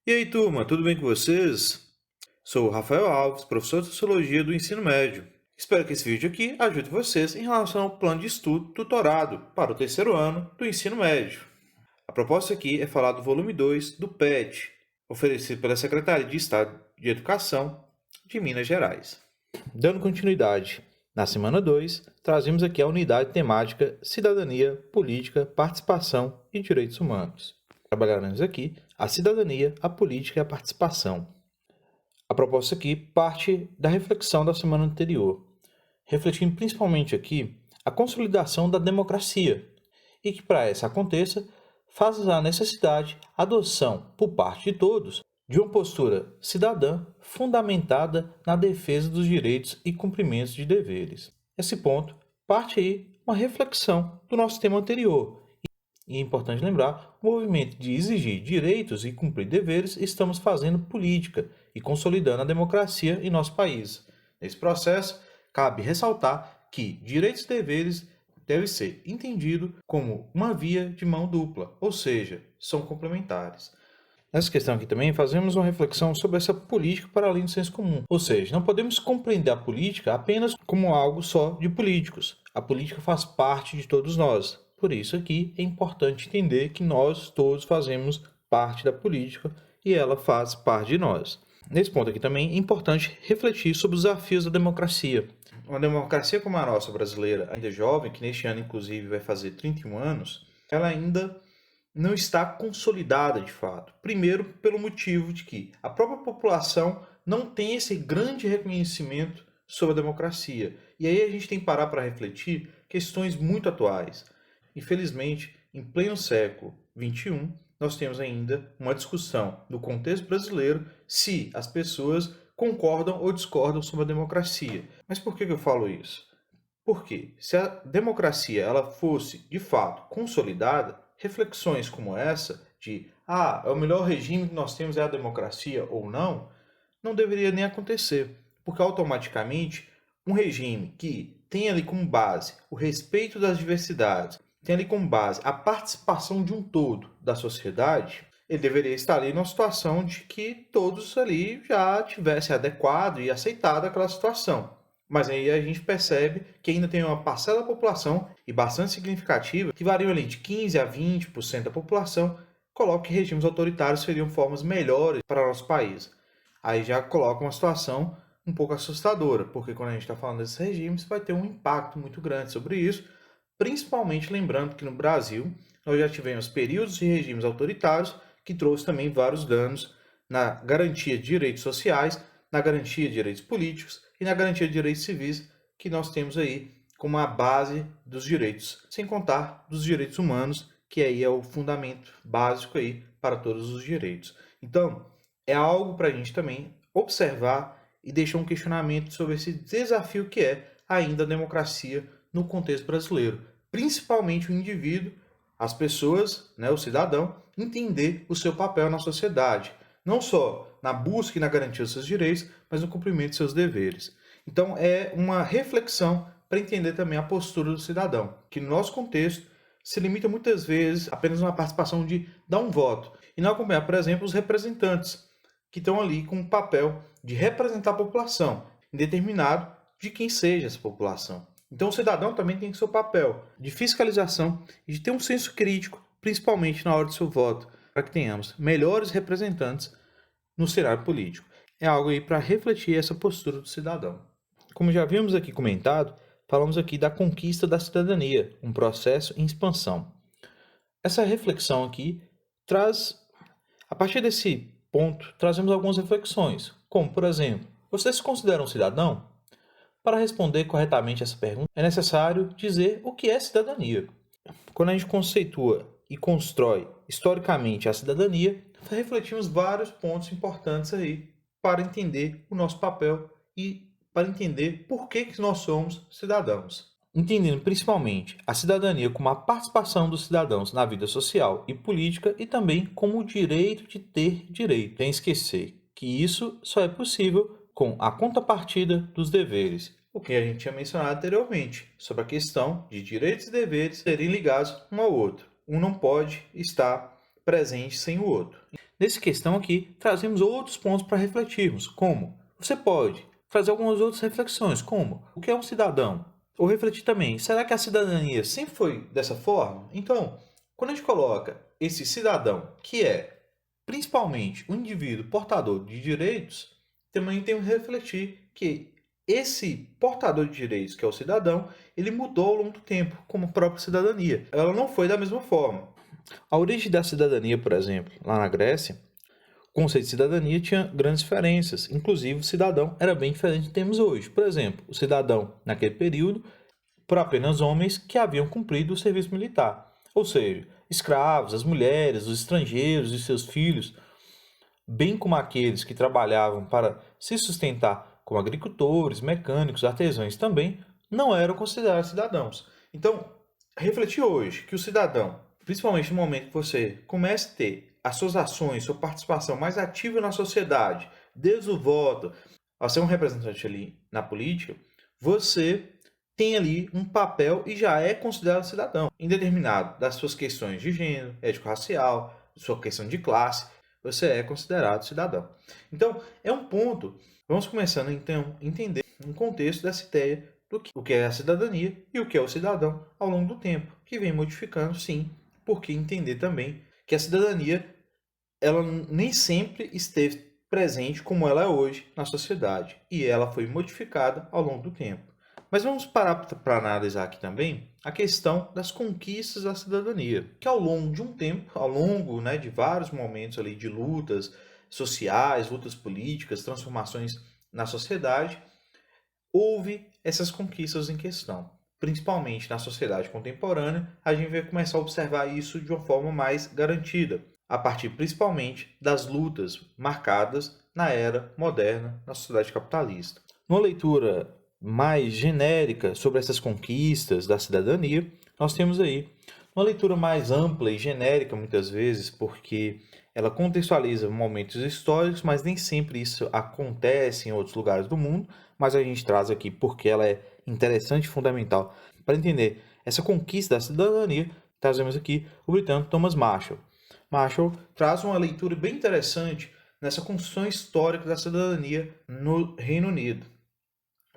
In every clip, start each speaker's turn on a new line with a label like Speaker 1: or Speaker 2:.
Speaker 1: E aí, turma, tudo bem com vocês? Sou o Rafael Alves, professor de Sociologia do Ensino Médio. Espero que esse vídeo aqui ajude vocês em relação ao plano de estudo tutorado para o terceiro ano do Ensino Médio. A proposta aqui é falar do volume 2 do PET, oferecido pela Secretaria de Estado de Educação de Minas Gerais. Dando continuidade, na semana 2, trazemos aqui a unidade temática Cidadania, Política, Participação e Direitos Humanos. Trabalharemos aqui a cidadania, a política e a participação. A proposta aqui parte da reflexão da semana anterior, refletindo principalmente aqui a consolidação da democracia e que para essa aconteça faz a necessidade a adoção por parte de todos de uma postura cidadã fundamentada na defesa dos direitos e cumprimentos de deveres. Esse ponto parte aí uma reflexão do nosso tema anterior. E é importante lembrar, o movimento de exigir direitos e cumprir deveres, estamos fazendo política e consolidando a democracia em nosso país. Nesse processo, cabe ressaltar que direitos e deveres devem ser entendidos como uma via de mão dupla, ou seja, são complementares. Nessa questão aqui também fazemos uma reflexão sobre essa política para além do senso comum, ou seja, não podemos compreender a política apenas como algo só de políticos. A política faz parte de todos nós. Por isso aqui é importante entender que nós todos fazemos parte da política e ela faz parte de nós. Nesse ponto aqui também é importante refletir sobre os desafios da democracia. Uma democracia como a nossa brasileira, ainda jovem, que neste ano inclusive vai fazer 31 anos, ela ainda não está consolidada de fato. Primeiro, pelo motivo de que a própria população não tem esse grande reconhecimento sobre a democracia. E aí a gente tem que parar para refletir questões muito atuais. Infelizmente, em pleno século XXI, nós temos ainda uma discussão no contexto brasileiro se as pessoas concordam ou discordam sobre a democracia. Mas por que eu falo isso? Porque se a democracia ela fosse, de fato, consolidada, reflexões como essa de é o melhor regime que nós temos é a democracia ou não deveria nem acontecer. Porque automaticamente um regime que tem ali como base o respeito das diversidades, tem ali como base a participação de um todo da sociedade, ele deveria estar ali numa situação de que todos ali já tivessem adequado e aceitado aquela situação. Mas aí a gente percebe que ainda tem uma parcela da população, e bastante significativa, que variam ali de 15% a 20% da população, coloca que regimes autoritários seriam formas melhores para o nosso país. Aí já coloca uma situação um pouco assustadora, porque quando a gente está falando desses regimes, vai ter um impacto muito grande sobre isso, principalmente lembrando que no Brasil nós já tivemos períodos de regimes autoritários que trouxe também vários danos na garantia de direitos sociais, na garantia de direitos políticos e na garantia de direitos civis que nós temos aí como a base dos direitos, sem contar dos direitos humanos, que aí é o fundamento básico aí para todos os direitos. Então, é algo para a gente também observar e deixar um questionamento sobre esse desafio que é ainda a democracia no contexto brasileiro, principalmente o indivíduo, as pessoas, o cidadão, entender o seu papel na sociedade, não só na busca e na garantia dos seus direitos, mas no cumprimento de seus deveres. Então é uma reflexão para entender também a postura do cidadão, que no nosso contexto se limita muitas vezes apenas a uma participação de dar um voto, e não acompanhar, por exemplo, os representantes, que estão ali com o papel de representar a população, indeterminado de quem seja essa população. Então o cidadão também tem seu papel de fiscalização e de ter um senso crítico, principalmente na hora do seu voto, para que tenhamos melhores representantes no cenário político. É algo aí para refletir essa postura do cidadão. Como já havíamos aqui comentado, falamos aqui da conquista da cidadania, um processo em expansão. Essa reflexão aqui traz, a partir desse ponto, trazemos algumas reflexões, como por exemplo, você se considera um cidadão? Para responder corretamente essa pergunta, é necessário dizer o que é cidadania. Quando a gente conceitua e constrói historicamente a cidadania, refletimos vários pontos importantes aí para entender o nosso papel e para entender por que nós somos cidadãos. Entendendo principalmente a cidadania como a participação dos cidadãos na vida social e política e também como o direito de ter direito. Sem esquecer que isso só é possível com a contrapartida dos deveres, o que a gente tinha mencionado anteriormente, sobre a questão de direitos e deveres serem ligados um ao outro. Um não pode estar presente sem o outro. Nessa questão aqui, trazemos outros pontos para refletirmos, como você pode fazer algumas outras reflexões, como o que é um cidadão? Ou refletir também, será que a cidadania sempre foi dessa forma? Então, quando a gente coloca esse cidadão, que é principalmente um indivíduo portador de direitos, também temos que refletir que esse portador de direitos, que é o cidadão, ele mudou ao longo do tempo, como a própria cidadania. Ela não foi da mesma forma. A origem da cidadania, por exemplo, lá na Grécia, o conceito de cidadania tinha grandes diferenças. Inclusive, o cidadão era bem diferente do que temos hoje. Por exemplo, o cidadão, naquele período, por apenas homens que haviam cumprido o serviço militar. Ou seja, escravos, as mulheres, os estrangeiros e seus filhos, bem como aqueles que trabalhavam para se sustentar como agricultores, mecânicos, artesãos também, não eram considerados cidadãos. Então, refletir hoje que o cidadão, principalmente no momento que você comece a ter as suas ações, sua participação mais ativa na sociedade, desde o voto, a ser um representante ali na política, você tem ali um papel e já é considerado cidadão, indeterminado das suas questões de gênero, étnico-racial, sua questão de classe, você é considerado cidadão. Então, é um ponto, vamos começando então a entender um contexto dessa ideia do que o que é a cidadania e o que é o cidadão ao longo do tempo, que vem modificando, sim, porque entender também que a cidadania ela nem sempre esteve presente como ela é hoje na sociedade, e ela foi modificada ao longo do tempo. Mas vamos parar para analisar aqui também a questão das conquistas da cidadania, que ao longo de um tempo, ao longo de vários momentos ali de lutas sociais, lutas políticas, transformações na sociedade, houve essas conquistas em questão. Principalmente na sociedade contemporânea, a gente vai começar a observar isso de uma forma mais garantida, a partir principalmente das lutas marcadas na era moderna, na sociedade capitalista. Numa leitura mais genérica sobre essas conquistas da cidadania, nós temos aí uma leitura mais ampla e genérica muitas vezes, porque ela contextualiza momentos históricos, mas nem sempre isso acontece em outros lugares do mundo, mas a gente traz aqui porque ela é interessante e fundamental para entender essa conquista da cidadania. Trazemos aqui o britânico Thomas Marshall. Marshall traz uma leitura bem interessante nessa construção histórica da cidadania no Reino Unido,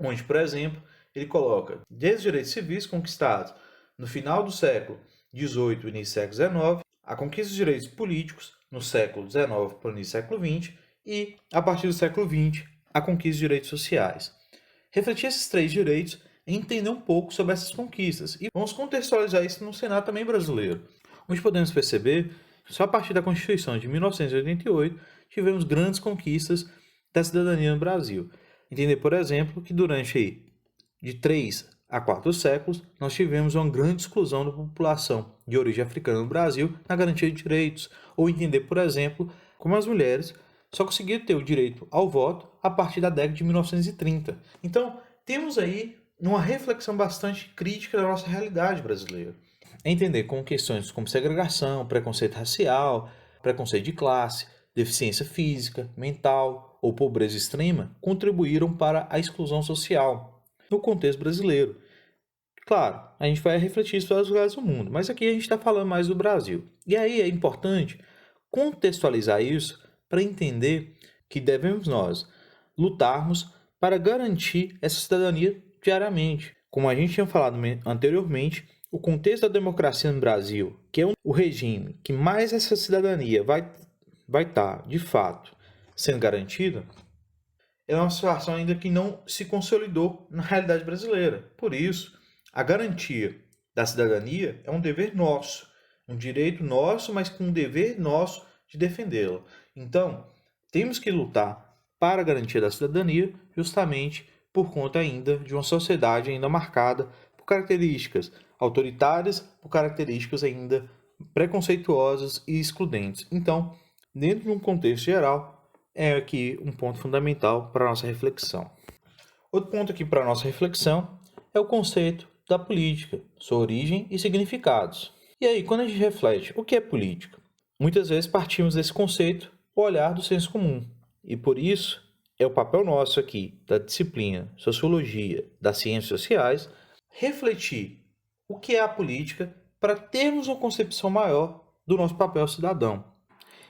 Speaker 1: onde, por exemplo, ele coloca desde os direitos civis conquistados no final do século XVIII e início do século XIX, a conquista dos direitos políticos no século XIX para o início do século XX e, a partir do século XX, a conquista dos direitos sociais. Refletir esses três direitos e entender um pouco sobre essas conquistas. E vamos contextualizar isso no cenário também brasileiro, onde podemos perceber que só a partir da Constituição de 1988 tivemos grandes conquistas da cidadania no Brasil. Entender, por exemplo, que durante de 3 a 4 séculos nós tivemos uma grande exclusão da população de origem africana no Brasil na garantia de direitos. Ou entender, por exemplo, como as mulheres só conseguiram ter o direito ao voto a partir da década de 1930. Então, temos aí uma reflexão bastante crítica da nossa realidade brasileira. Entender como questões como segregação, preconceito racial, preconceito de classe, deficiência física, mental ou pobreza extrema contribuíram para a exclusão social no contexto brasileiro. Claro, a gente vai refletir isso para os lugares do mundo, mas aqui a gente está falando mais do Brasil. E aí é importante contextualizar isso para entender que devemos nós lutarmos para garantir essa cidadania diariamente. Como a gente tinha falado anteriormente, o contexto da democracia no Brasil, que é o regime que mais essa cidadania vai estar, de fato, sendo garantida, é uma situação ainda que não se consolidou na realidade brasileira. Por isso, a garantia da cidadania é um dever nosso, um direito nosso, mas com um dever nosso de defendê-la. Então, temos que lutar para a garantia da cidadania justamente por conta ainda de uma sociedade ainda marcada por características autoritárias, por características ainda preconceituosas e excludentes. Então, dentro de um contexto geral, é aqui um ponto fundamental para a nossa reflexão. Outro ponto aqui para a nossa reflexão é o conceito da política, sua origem e significados. E aí, quando a gente reflete o que é política, muitas vezes partimos desse conceito o olhar do senso comum. E por isso é o papel nosso aqui, da disciplina Sociologia das Ciências Sociais, refletir o que é a política para termos uma concepção maior do nosso papel cidadão.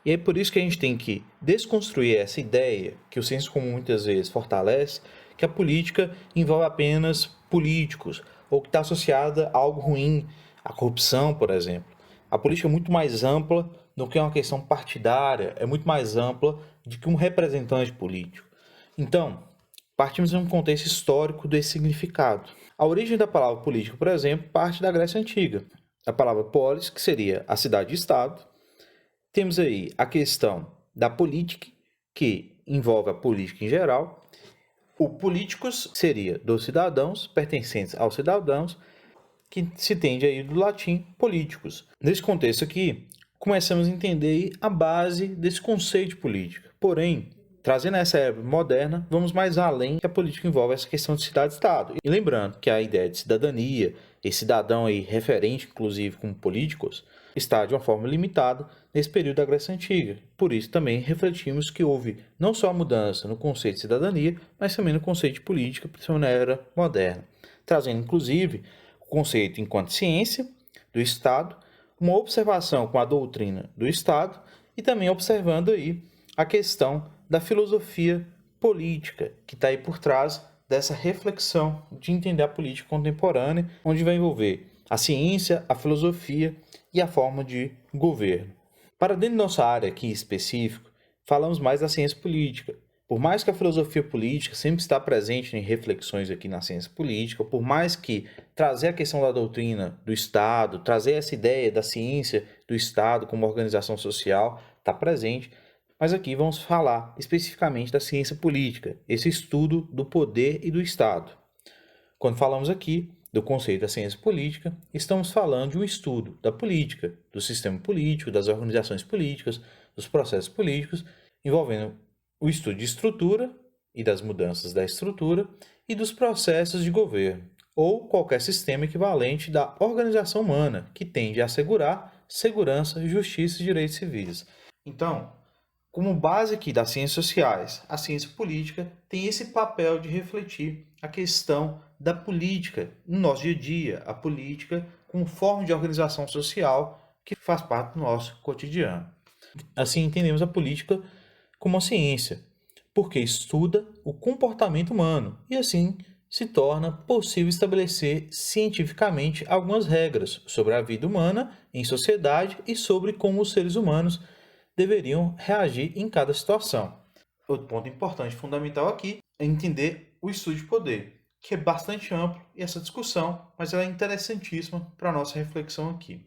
Speaker 1: E é por isso que a gente tem que desconstruir essa ideia que o senso comum muitas vezes fortalece, que a política envolve apenas políticos, ou que está associada a algo ruim, a corrupção, por exemplo. A política é muito mais ampla do que uma questão partidária, é muito mais ampla do que um representante político. Então, partimos de um contexto histórico desse significado. A origem da palavra política, por exemplo, parte da Grécia Antiga. A palavra polis, que seria a cidade-estado. Temos aí a questão da política, que envolve a política em geral. O políticos seria dos cidadãos, pertencentes aos cidadãos, que se tende aí do latim políticos. Nesse contexto aqui, começamos a entender a base desse conceito de política. Porém, trazendo essa época moderna, vamos mais além, que a política envolve essa questão de cidade-estado. E lembrando que a ideia de cidadania, esse cidadão aí referente, inclusive, como políticos, está de uma forma limitada nesse período da Grécia Antiga. Por isso também refletimos que houve não só a mudança no conceito de cidadania, mas também no conceito de política, principalmente na era moderna, trazendo inclusive o conceito enquanto ciência do Estado, uma observação com a doutrina do Estado e também observando aí a questão da filosofia política que está aí por trás dessa reflexão de entender a política contemporânea, onde vai envolver a ciência, a filosofia e a forma de governo. Para dentro da nossa área aqui específica, falamos mais da ciência política. Por mais que a filosofia política sempre está presente em reflexões aqui na ciência política, por mais que trazer a questão da doutrina do Estado, trazer essa ideia da ciência do Estado como organização social, está presente, mas aqui vamos falar especificamente da ciência política, esse estudo do poder e do Estado. Quando falamos aqui do conceito da ciência política, estamos falando de um estudo da política, do sistema político, das organizações políticas, dos processos políticos, envolvendo o estudo de estrutura e das mudanças da estrutura e dos processos de governo, ou qualquer sistema equivalente da organização humana, que tende a assegurar segurança, justiça e direitos civis. Então, como base aqui das ciências sociais, a ciência política tem esse papel de refletir a questão da política no nosso dia a dia, a política como forma de organização social que faz parte do nosso cotidiano. Assim entendemos a política como uma ciência, porque estuda o comportamento humano e assim se torna possível estabelecer cientificamente algumas regras sobre a vida humana em sociedade e sobre como os seres humanos deveriam reagir em cada situação. Outro ponto importante, fundamental aqui, é entender o estudo de poder, que é bastante amplo e essa discussão, mas ela é interessantíssima para a nossa reflexão aqui.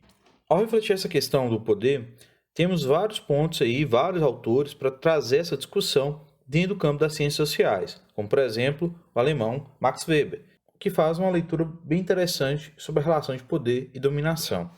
Speaker 1: Ao refletir essa questão do poder, temos vários pontos aí, vários autores para trazer essa discussão dentro do campo das ciências sociais, como por exemplo o alemão Max Weber, que faz uma leitura bem interessante sobre a relação de poder e dominação.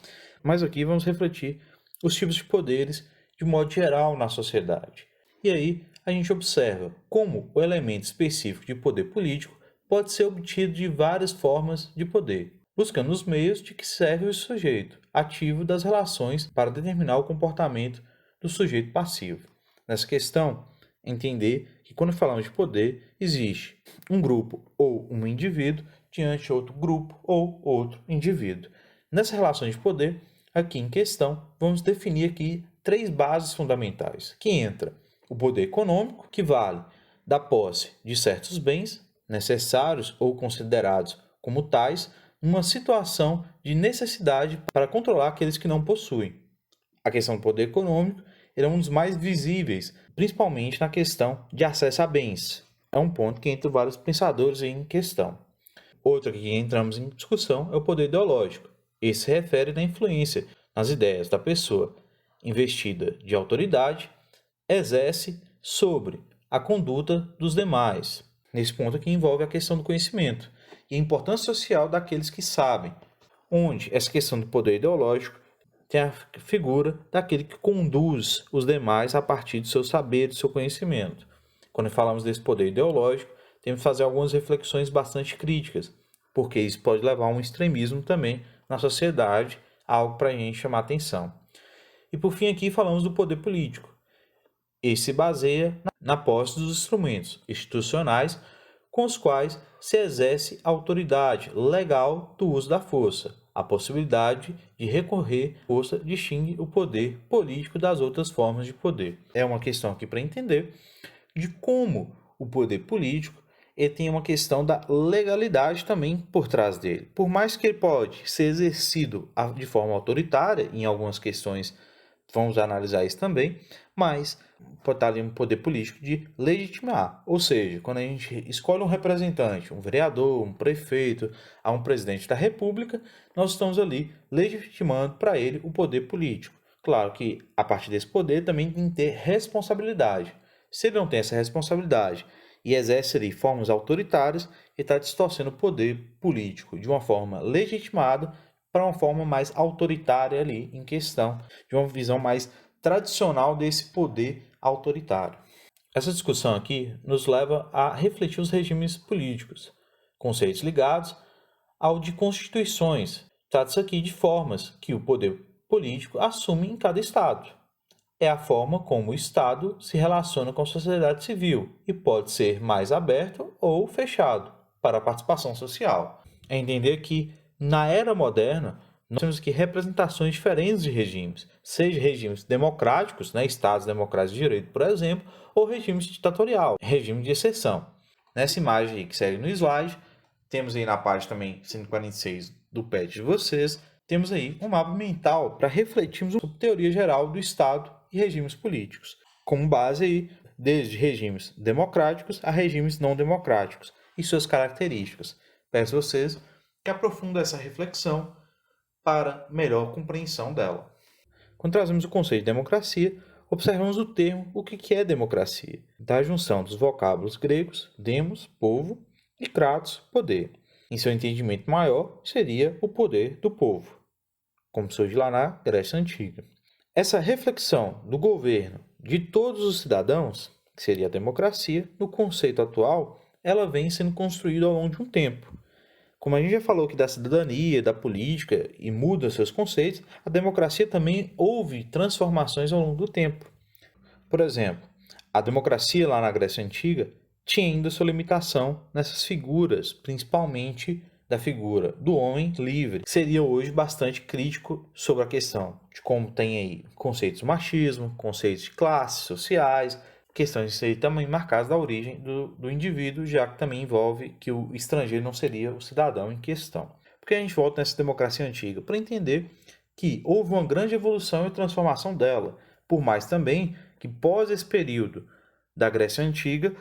Speaker 1: Mas aqui vamos refletir os tipos de poderes de modo geral na sociedade. E aí a gente observa como o elemento específico de poder político pode ser obtido de várias formas de poder, buscando os meios de que serve o sujeito ativo das relações para determinar o comportamento do sujeito passivo. Nessa questão, entender que quando falamos de poder, existe um grupo ou um indivíduo diante de outro grupo ou outro indivíduo. Nessa relação de poder, aqui em questão, vamos definir aqui 3 bases fundamentais, que entra o poder econômico, que vale da posse de certos bens necessários ou considerados como tais, numa situação de necessidade para controlar aqueles que não possuem. A questão do poder econômico é um dos mais visíveis, principalmente na questão de acesso a bens. É um ponto que entra vários pensadores em questão. Outro que entramos em discussão é o poder ideológico. Esse se refere à influência nas ideias da pessoa investida de autoridade, exerce sobre a conduta dos demais. Nesse ponto aqui envolve a questão do conhecimento e a importância social daqueles que sabem, onde essa questão do poder ideológico tem a figura daquele que conduz os demais a partir do seu saber, do seu conhecimento. Quando falamos desse poder ideológico, temos que fazer algumas reflexões bastante críticas, porque isso pode levar a um extremismo também na sociedade, algo para a gente chamar atenção. E por fim aqui falamos do poder político. e se baseia na posse dos instrumentos institucionais com os quais se exerce a autoridade legal do uso da força. A possibilidade de recorrer à força distingue o poder político das outras formas de poder. É uma questão aqui para entender de como o poder político ele tem uma questão da legalidade também por trás dele. Por mais que ele pode ser exercido de forma autoritária, em algumas questões vamos analisar isso também, mas pode estar ali um poder político de legitimar. Ou seja, quando a gente escolhe um representante, um vereador, um prefeito, a um presidente da república, nós estamos ali legitimando para ele o poder político. Claro que a partir desse poder também tem que ter responsabilidade. Se ele não tem essa responsabilidade e exerce ali formas autoritárias, ele está distorcendo o poder político de uma forma legitimada para uma forma mais autoritária ali em questão, de uma visão mais tradicional desse poder autoritário. Essa discussão aqui nos leva a refletir os regimes políticos, conceitos ligados ao de constituições. Trata-se aqui de formas que o poder político assume em cada estado. É a forma como o Estado se relaciona com a sociedade civil e pode ser mais aberto ou fechado para a participação social. É entender que, na era moderna, nós temos aqui representações diferentes de regimes, seja regimes democráticos, Estados democráticos de direito, por exemplo, ou regimes ditatorial, regime de exceção. Nessa imagem aí que segue no slide, temos aí na página também 146 do PET de vocês, temos aí um mapa mental para refletirmos sobre teoria geral do Estado e regimes políticos, como base aí desde regimes democráticos a regimes não democráticos e suas características. Peço a vocês que aprofundem essa reflexão para melhor compreensão dela. Quando trazemos o conceito de democracia, observamos o termo o que é democracia, da junção dos vocábulos gregos demos, povo, e kratos, poder. Em seu entendimento maior, seria o poder do povo, como surge lá na Grécia Antiga. Essa reflexão do governo de todos os cidadãos, que seria a democracia, no conceito atual, ela vem sendo construída ao longo de um tempo. Como a gente já falou aqui da cidadania, da política e muda seus conceitos, a democracia também houve transformações ao longo do tempo. Por exemplo, a democracia lá na Grécia Antiga tinha ainda sua limitação nessas figuras, principalmente da figura do homem livre. Seria hoje bastante crítico sobre a questão de como tem aí conceitos de machismo, conceitos de classes sociais, questões também marcadas da origem do indivíduo, já que também envolve que o estrangeiro não seria o cidadão em questão. Porque a gente volta nessa democracia antiga para entender que houve uma grande evolução e transformação dela, por mais também que pós esse período da Grécia Antiga,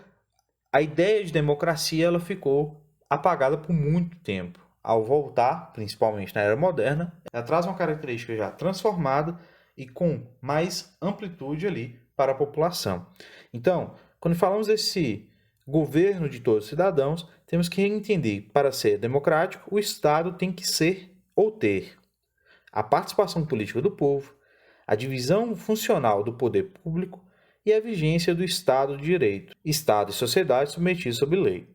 Speaker 1: a ideia de democracia ela ficou apagada por muito tempo. Ao voltar, principalmente na era moderna, ela traz uma característica já transformada e com mais amplitude ali para a população. Então, quando falamos desse governo de todos os cidadãos, temos que entender que para ser democrático, o Estado tem que ser ou ter a participação política do povo, a divisão funcional do poder público e a vigência do Estado de Direito, Estado e sociedade submetidos sob lei.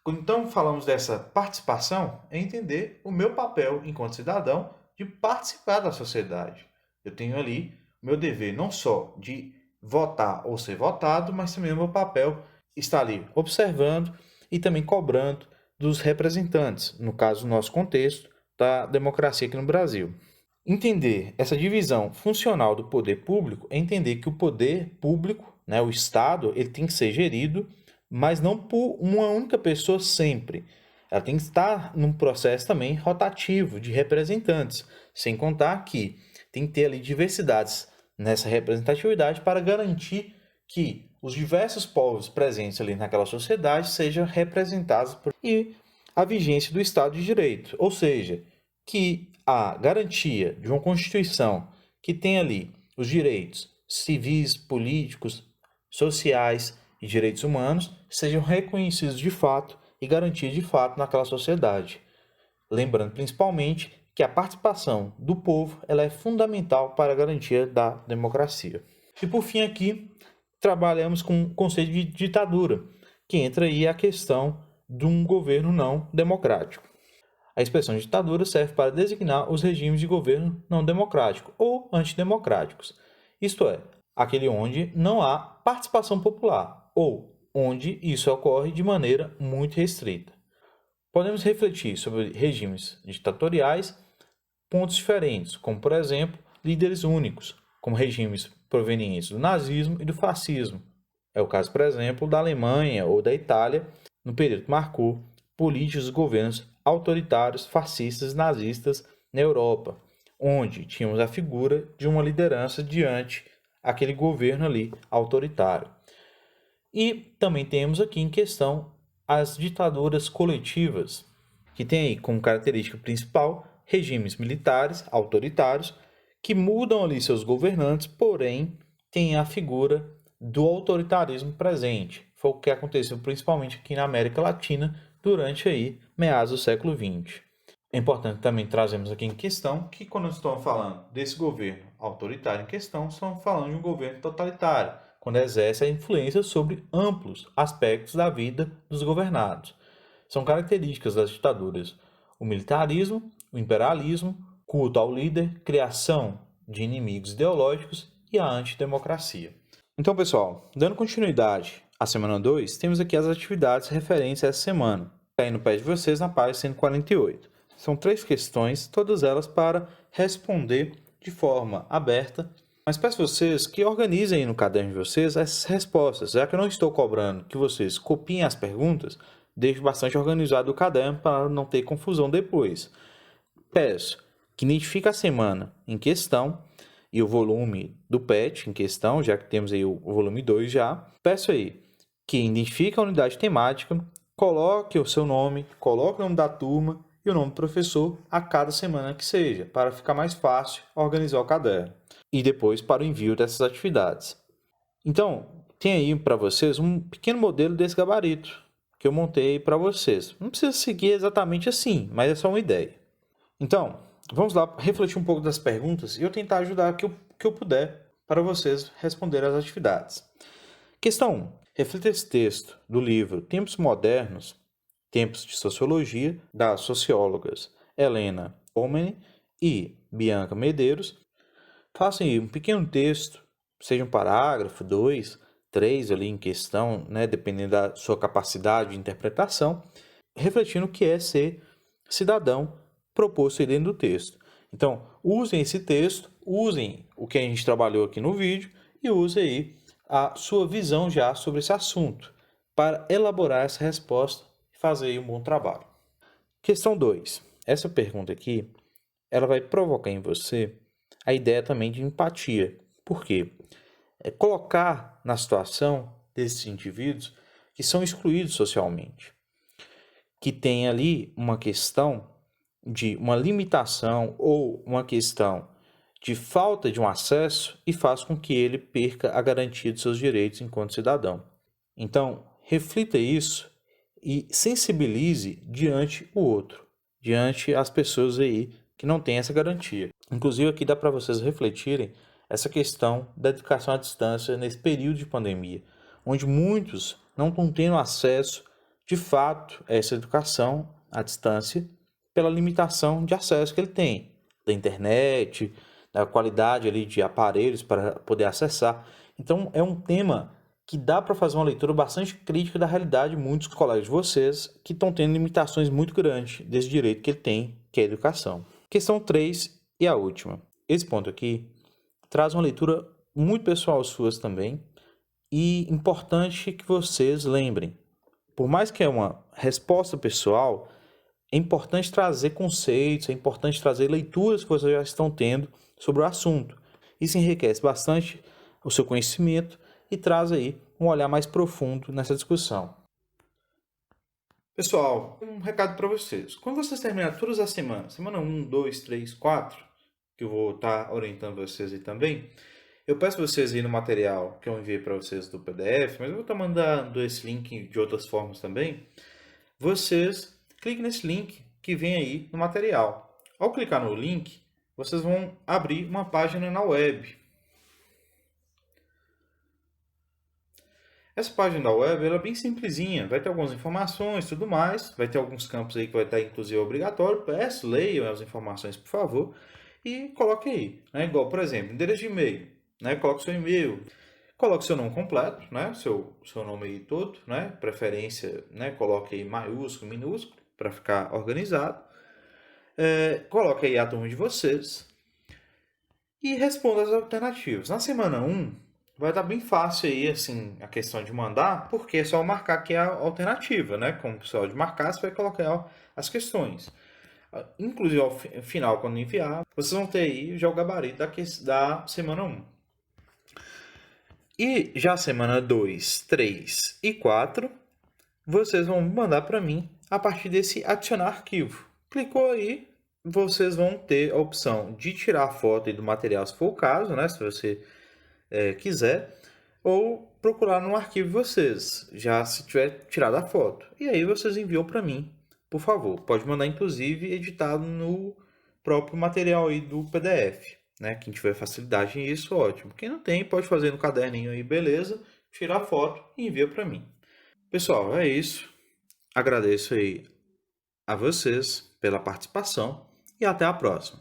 Speaker 1: Então, falamos dessa participação, é entender o meu papel enquanto cidadão de participar da sociedade. Eu tenho ali o meu dever não só de votar ou ser votado, mas também o meu papel está ali observando e também cobrando dos representantes, no caso, no nosso contexto, da democracia aqui no Brasil. Entender essa divisão funcional do poder público é entender que o poder público, o Estado, ele tem que ser gerido, mas não por uma única pessoa sempre. Ela tem que estar num processo também rotativo de representantes, sem contar que tem que ter ali diversidades nessa representatividade para garantir que os diversos povos presentes ali naquela sociedade sejam representados e a vigência do Estado de Direito, ou seja, que a garantia de uma Constituição que tem ali os direitos civis, políticos, sociais e direitos humanos sejam reconhecidos de fato e garantidos de fato naquela sociedade. Lembrando principalmente que a participação do povo ela é fundamental para a garantia da democracia. E por fim aqui, trabalhamos com o conceito de ditadura, que entra aí a questão de um governo não democrático. A expressão ditadura serve para designar os regimes de governo não democrático ou antidemocráticos, isto é, aquele onde não há participação popular ou onde isso ocorre de maneira muito restrita. Podemos refletir sobre regimes ditatoriais, pontos diferentes, como por exemplo, líderes únicos, como regimes provenientes do nazismo e do fascismo. É o caso, por exemplo, da Alemanha ou da Itália, no período que marcou políticos e governos autoritários, fascistas e nazistas na Europa, onde tínhamos a figura de uma liderança diante aquele governo ali autoritário. E também temos aqui em questão as ditaduras coletivas, que tem aí como característica principal regimes militares autoritários que mudam ali seus governantes, porém tem a figura do autoritarismo presente. Foi o que aconteceu principalmente aqui na América Latina durante aí meados do século XX. É importante também trazermos aqui em questão que quando estamos falando desse governo autoritário em questão, estamos falando de um governo totalitário, quando exerce a influência sobre amplos aspectos da vida dos governados. São características das ditaduras o militarismo, o imperialismo, culto ao líder, criação de inimigos ideológicos e a antidemocracia. Então, pessoal, dando continuidade à semana 2, temos aqui as atividades referentes a essa semana. Está aí no pé de vocês na página 148. São 3 questões, todas elas para responder de forma aberta, mas peço a vocês que organizem aí no caderno de vocês essas respostas, já que eu não estou cobrando que vocês copiem as perguntas, deixe bastante organizado o caderno para não ter confusão depois. Peço que identifique a semana em questão e o volume do PET em questão, já que temos aí o volume 2 já. Peço aí que identifique a unidade temática, coloque o seu nome, coloque o nome da turma e o nome do professor a cada semana que seja, para ficar mais fácil organizar o caderno. E depois para o envio dessas atividades. Então, tem aí para vocês um pequeno modelo desse gabarito que eu montei para vocês. Não precisa seguir exatamente assim, mas é só uma ideia. Então, vamos lá refletir um pouco das perguntas e eu tentar ajudar o que eu puder para vocês responder às atividades. Questão 1. Reflita esse texto do livro Tempos Modernos, Tempos de Sociologia, das sociólogas Helena Omeni e Bianca Medeiros. Façam aí um pequeno texto, seja um parágrafo, 2, 3 ali em questão, né, dependendo da sua capacidade de interpretação, refletindo o que é ser cidadão proposto aí dentro do texto. Então, usem esse texto, usem o que a gente trabalhou aqui no vídeo e usem aí a sua visão já sobre esse assunto para elaborar essa resposta e fazer aí um bom trabalho. Questão 2. Essa pergunta aqui, ela vai provocar em você a ideia também de empatia. Por quê? É colocar na situação desses indivíduos que são excluídos socialmente, que tem ali uma questão de uma limitação ou uma questão de falta de um acesso e faz com que ele perca a garantia de seus direitos enquanto cidadão. Então, reflita isso e sensibilize diante o outro, diante as pessoas aí que não têm essa garantia. Inclusive, aqui dá para vocês refletirem essa questão da educação à distância nesse período de pandemia, onde muitos não estão tendo acesso, de fato, a essa educação à distância pela limitação de acesso que ele tem, da internet, da qualidade ali de aparelhos para poder acessar. Então, é um tema que dá para fazer uma leitura bastante crítica da realidade de muitos colegas de vocês que estão tendo limitações muito grandes desse direito que ele tem, que é a educação. Questão 3 e a última. Esse ponto aqui traz uma leitura muito pessoal suas também e importante que vocês lembrem. Por mais que é uma resposta pessoal, é importante trazer conceitos, é importante trazer leituras que vocês já estão tendo sobre o assunto. Isso enriquece bastante o seu conhecimento e traz aí um olhar mais profundo nessa discussão. Pessoal, um recado para vocês. Quando vocês terminarem todas as semanas, semana 1, 2, 3, 4, que eu vou estar orientando vocês aí também, eu peço vocês aí no material que eu enviei para vocês do PDF, mas eu vou estar mandando esse link de outras formas também. Vocês cliquem nesse link que vem aí no material. Ao clicar no link, vocês vão abrir uma página na web. Essa página da web ela é bem simplesinha, vai ter algumas informações e tudo mais, vai ter alguns campos aí que vai estar inclusive obrigatório, peço, leiam as informações por favor e coloque aí, né? Igual, por exemplo, endereço de e-mail. né? Coloque seu e-mail, coloque seu nome completo, né? Seu nome aí todo, né? Preferência, né? Coloque aí maiúsculo, minúsculo, para ficar organizado. Coloque aí a turma de vocês e responda as alternativas. Na semana 1, vai estar bem fácil aí, assim, a questão de mandar, porque é só marcar aqui a alternativa, né? Como o pessoal de marcar, você vai colocar as questões. Inclusive, ao final, quando enviar, vocês vão ter aí já o gabarito da semana 1. E já semana 2, 3 e 4, vocês vão mandar para mim a partir desse adicionar arquivo. Clicou aí, vocês vão ter a opção de tirar a foto aí do material, se for o caso, né? Se você quiser, ou procurar no arquivo de vocês, já se tiver tirado a foto. E aí vocês enviam para mim, por favor. Pode mandar, inclusive, editado no próprio material aí do PDF, né? Quem tiver facilidade nisso, ótimo. Quem não tem, pode fazer no caderninho aí, beleza, tirar a foto e envia para mim. Pessoal, é isso. Agradeço aí a vocês pela participação e até a próxima.